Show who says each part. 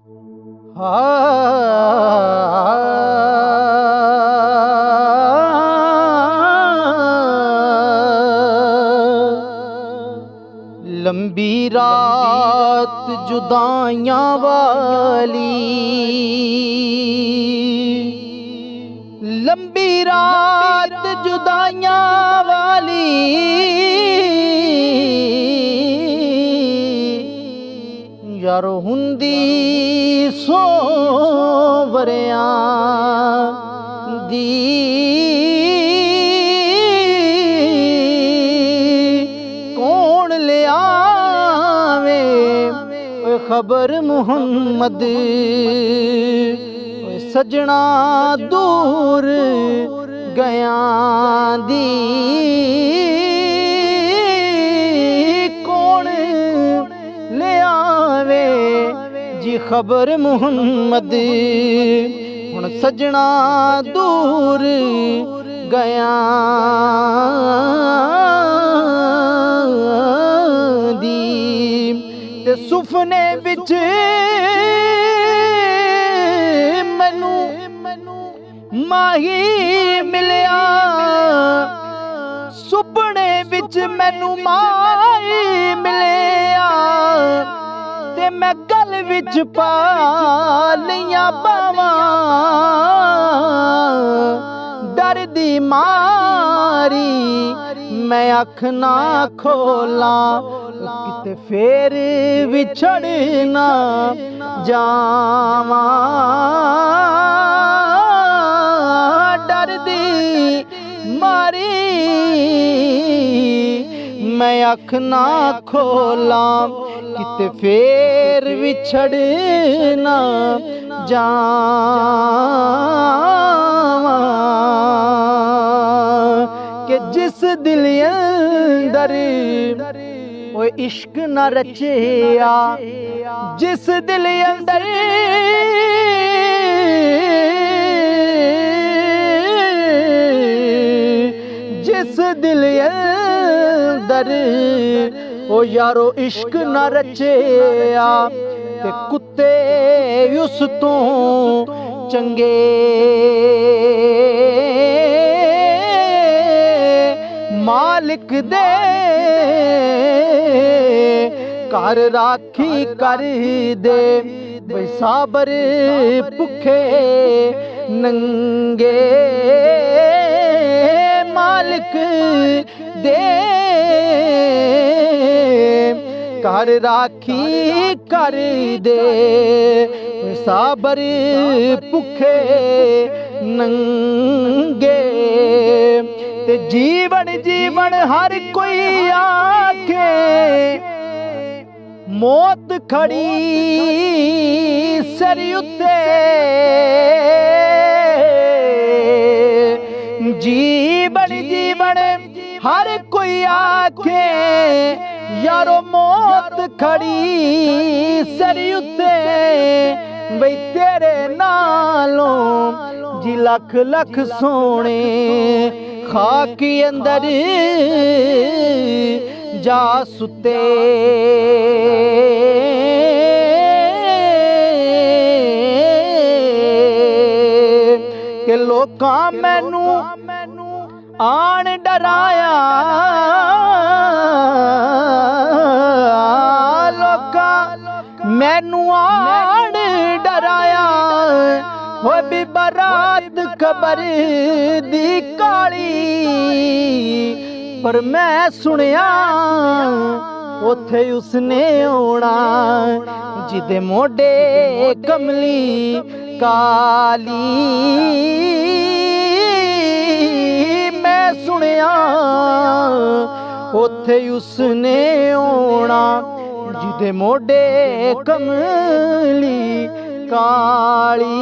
Speaker 1: लंबी रात जुदाइयां वाली, लंबी रात जुदाइयां वाली, यारो हुंदी सौ वरियां दी, कौन ले आवे खबर मुहम्मद, सजना दूर गया दी, कौन ले आवे जी खबर मुहम्मद, हुण सजना दूर गया दी। ते सुफने विच मैनू माही मिलिया, सुपने विच मैनू माही मिलिया, ते मैं गल विच पा लियां बावां, डर दी मारी मैं अख ना खोला, किते फेर विछड़ ना जावां, डर दी मारी मैं अख ना खोला, किते फेर विछड़ ना जावां, कि जिस दिल अंदर वो इश्क न रचिया, जिस दिल अंदर जिस दिल अंदर ओ यारो इश्क न रचिया, ते कुत्ते उस तो चंगे मालिक दे घर राखी कर दे, बई साबर भुखे नंगे मालिक दे घर राखी कर दे, साबर भुखे नंगे। ते जीवन जीवन हर कोई आखे, मौत खड़ी सिर उत्ते, जीवन जीवन हर कोई आखे, यारो मौत खड़ी सिर उत्ते, बई तेरे नालों जी लख लख सोने खाकी अंदर जा सुते, के लोकां मैनू आन डराया, लोकां मैनू आन डराया, हो भी बरात खबर दी काली, पर मैं सुनिया उथे उसने आना जिदे मोडे कमली काली, मैं सुनिया उथे उसने आना जिदे मोडे कमली काली।